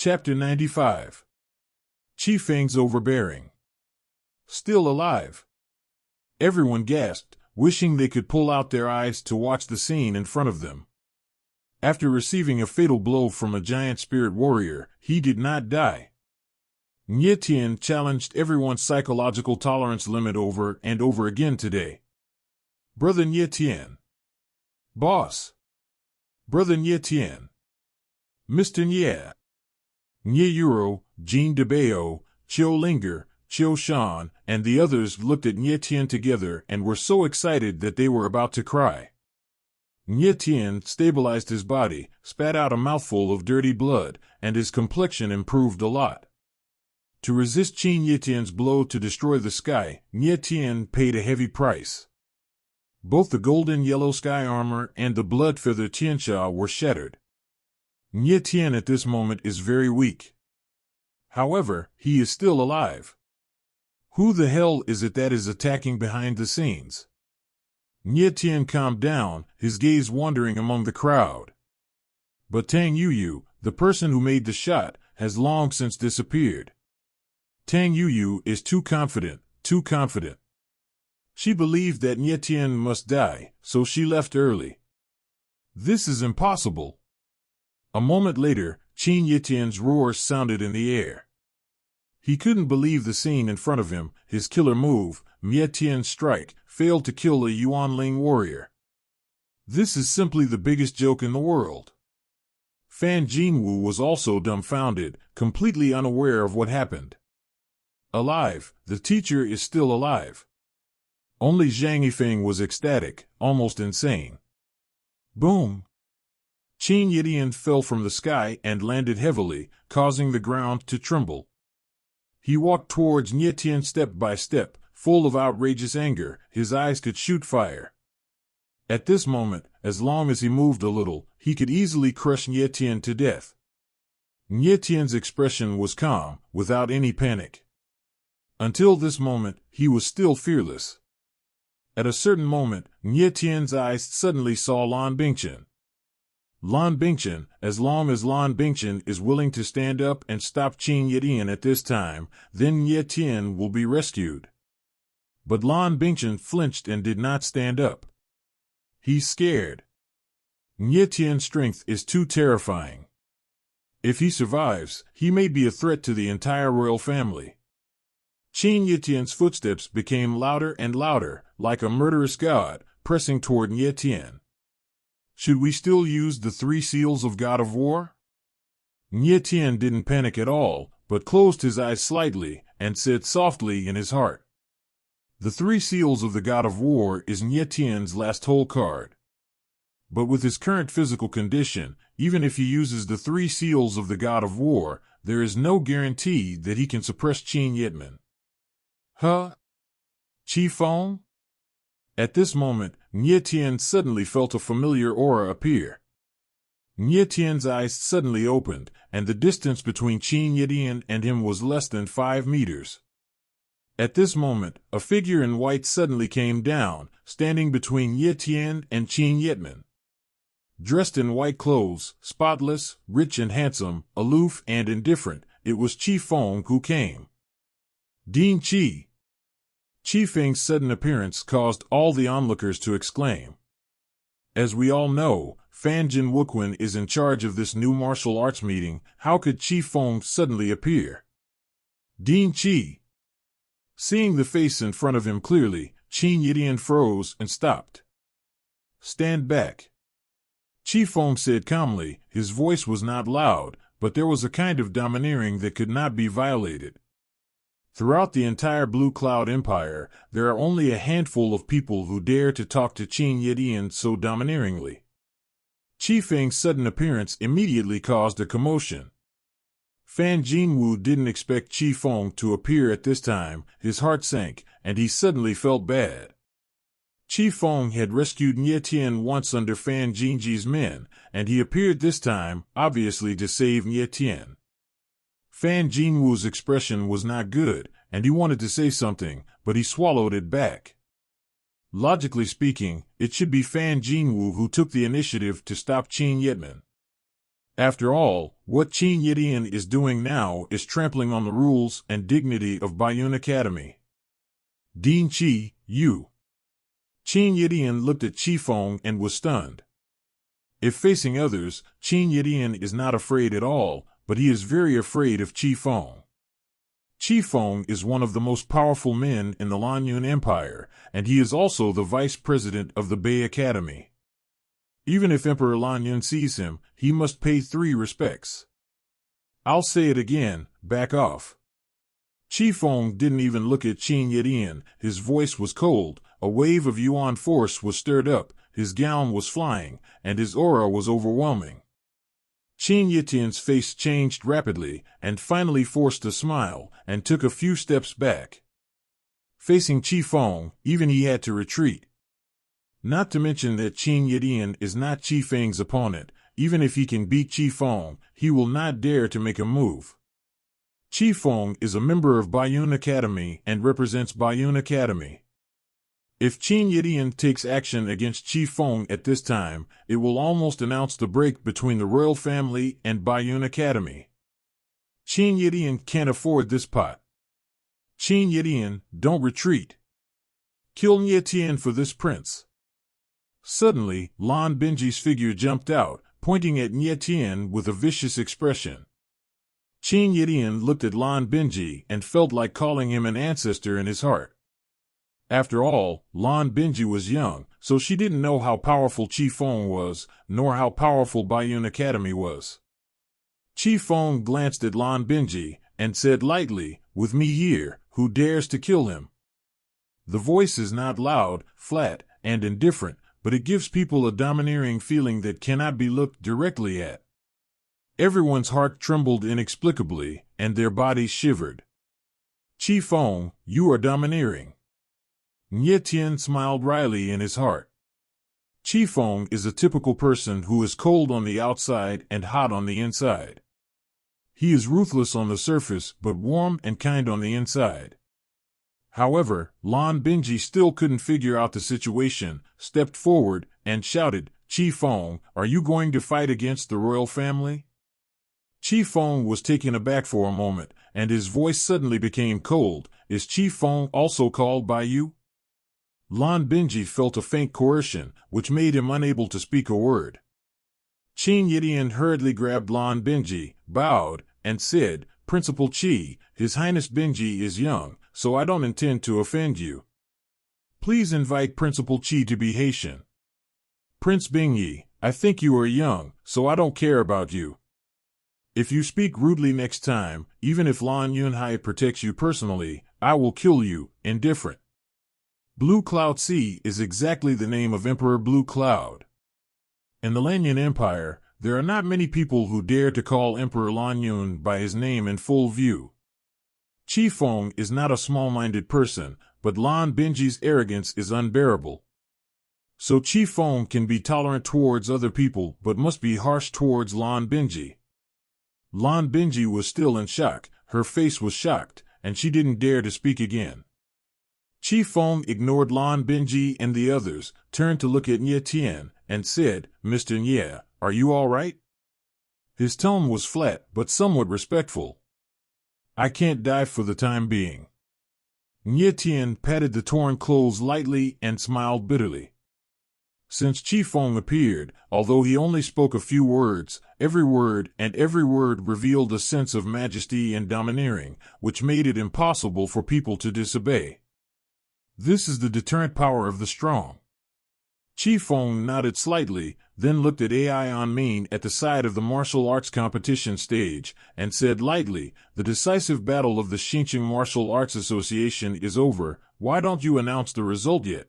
Chapter 95. Feng's Overbearing. Still alive. Everyone gasped, wishing they could pull out their eyes to watch the scene in front of them. After receiving a fatal blow from a giant spirit warrior, he did not die. Tian challenged everyone's psychological tolerance limit over and over again today. Brother Tian. Boss. Brother Tian. Mr. Nye. Nye Euro, Jean DeBeo, Chiu Linger, Chiu Shan, and the others looked at Tian together and were so excited that they were about to cry. Tian stabilized his body, spat out a mouthful of dirty blood, and his complexion improved a lot. To resist Qin Tian's blow to destroy the sky, Tian paid a heavy price. Both the golden yellow sky armor and the blood feather Tianxia were shattered. Tian at this moment is very weak. However, he is still alive. Who the hell is it that is attacking behind the scenes? Tian calmed down, his gaze wandering among the crowd. But Tang Yuyu, the person who made the shot, has long since disappeared. Tang Yuyu is too confident, too confident. She believed that Tian must die, so she left early. This is impossible. A moment later, Qin Tian's roars sounded in the air. He couldn't believe the scene in front of him. His killer move, Tian's strike, failed to kill a Yuanling warrior. This is simply the biggest joke in the world. Fan Jinwu was also dumbfounded, completely unaware of what happened. Alive, the teacher is still alive. Only Zhang Yifeng was ecstatic, almost insane. Boom! Qin Tian fell from the sky and landed heavily, causing the ground to tremble. He walked towards Tian step by step, full of outrageous anger. His eyes could shoot fire. At this moment, as long as he moved a little, he could easily crush Tian to death. Tian's expression was calm, without any panic. Until this moment, he was still fearless. At a certain moment, Tian's eyes suddenly saw Lan Bingchen. Lan Bingchen, as long as Lan Bingchen is willing to stand up and stop Qin Tian at this time, then Tian will be rescued. But Lan Bingchen flinched and did not stand up. He's scared. Tian's strength is too terrifying. If he survives, he may be a threat to the entire royal family. Qin Tian's footsteps became louder and louder, like a murderous god, pressing toward Tian. Should we still use the 3 seals of God of War? Tian didn't panic at all, but closed his eyes slightly, and said softly in his heart. The 3 seals of the God of War is Tian's last hole card. But with his current physical condition, even if he uses the 3 seals of the God of War, there is no guarantee that he can suppress Qin Yitman. Huh? Feng? At this moment, Tian suddenly felt a familiar aura appear. Tian's eyes suddenly opened, and the distance between Qin Tian and him was less than 5 meters. At this moment, a figure in white suddenly came down, standing between Tian and Qin Yitman. Dressed in white clothes, spotless, rich and handsome, aloof and indifferent, it was Feng who came. Dean Qi. Feng's sudden appearance caused all the onlookers to exclaim. As we all know, Fan Jin Wuquan is in charge of this new martial arts meeting. How could Feng suddenly appear? Dean Qi. Seeing the face in front of him clearly, Qin Tian froze and stopped. Stand back. Feng said calmly. His voice was not loud, but there was a kind of domineering that could not be violated. Throughout the entire Blue Cloud Empire, there are only a handful of people who dare to talk to Qin Tian so domineeringly. Feng's sudden appearance immediately caused a commotion. Fan Jinwu didn't expect Feng to appear at this time. His heart sank, and he suddenly felt bad. Feng had rescued Tian once under Fan Jinji's men, and he appeared this time, obviously to save Tian. Fan Jinwu's expression was not good, and he wanted to say something, but he swallowed it back. Logically speaking, it should be Fan Jinwu who took the initiative to stop Qin Yitman. After all, what Qin Yitian is doing now is trampling on the rules and dignity of Bayun Academy. Dean Qi, you. Qin Yitian looked at Qi Feng and was stunned. If facing others, Qin Yitian is not afraid at all, but he is very afraid of Qi Feng. Qi Feng is one of the most powerful men in the Lanyun Empire, and he is also the vice president of the Bei Academy. Even if Emperor Lanyun sees him, he must pay 3 respects. I'll say it again, back off. Qi Feng didn't even look at Qin Yitian. His voice was cold, a wave of Yuan force was stirred up, his gown was flying, and his aura was overwhelming. Qin Yitian's face changed rapidly, and finally forced a smile, and took a few steps back. Facing Qi Feng, even he had to retreat. Not to mention that Qin Yitian is not Qi Feng's opponent. Even if he can beat Qi Feng, he will not dare to make a move. Qi Feng is a member of Bayun Academy and represents Bayun Academy. If Qin Yitian takes action against Qi Feng at this time, it will almost announce the break between the royal family and Bayun Academy. Qin Yitian can't afford this pot. Qin Yitian, don't retreat. Kill Nye Tian for this prince. Suddenly, Lan Benji's figure jumped out, pointing at Nye Tian with a vicious expression. Qin Yitian looked at Lan Benji and felt like calling him an ancestor in his heart. After all, Lan Benji was young, so she didn't know how powerful Qi Feng was, nor how powerful Bayun Academy was. Qi Feng glanced at Lan Benji and said lightly, "With me here, who dares to kill him?" The voice is not loud, flat, and indifferent, but it gives people a domineering feeling that cannot be looked directly at. Everyone's heart trembled inexplicably, and their bodies shivered. Qi Feng, you are domineering. Nye Tian smiled wryly in his heart. Qi Feng is a typical person who is cold on the outside and hot on the inside. He is ruthless on the surface, but warm and kind on the inside. However, Lan Benji still couldn't figure out the situation, stepped forward, and shouted, "Qi Feng, are you going to fight against the royal family?" Qi Feng was taken aback for a moment, and his voice suddenly became cold. "Is Qi Feng also called by you?" Lan Benji felt a faint coercion, which made him unable to speak a word. Qin Yitian hurriedly grabbed Lan Benji, bowed, and said, "Principal Qi, His Highness Benji is young, so I don't intend to offend you. Please invite Principal Qi to be Haitian. Prince Bingyi, I think you are young, so I don't care about you. If you speak rudely next time, even if Lan Yunhai protects you personally, I will kill you, indifferent." Blue Cloud Sea is exactly the name of Emperor Blue Cloud. In the Lanyun Empire, there are not many people who dare to call Emperor Lanyun by his name in full view. Qi Feng is not a small-minded person, but Lan Benji's arrogance is unbearable. So Qi Feng can be tolerant towards other people but must be harsh towards Lan Benji. Lan Benji was still in shock, her face was shocked, and she didn't dare to speak again. Qi Feng ignored Lan Benji and the others, turned to look at Nye Tian, and said, "Mr. Nye, are you all right?" His tone was flat but somewhat respectful. "I can't die for the time being." Nye Tian patted the torn clothes lightly and smiled bitterly. Since Qi Feng appeared, although he only spoke a few words, every word revealed a sense of majesty and domineering, which made it impossible for people to disobey. This is the deterrent power of the strong. Qi Feng nodded slightly, then looked at Ai on Min at the side of the martial arts competition stage, and said lightly, "The decisive battle of the Xinjiang Martial Arts Association is over. Why don't you announce the result yet?"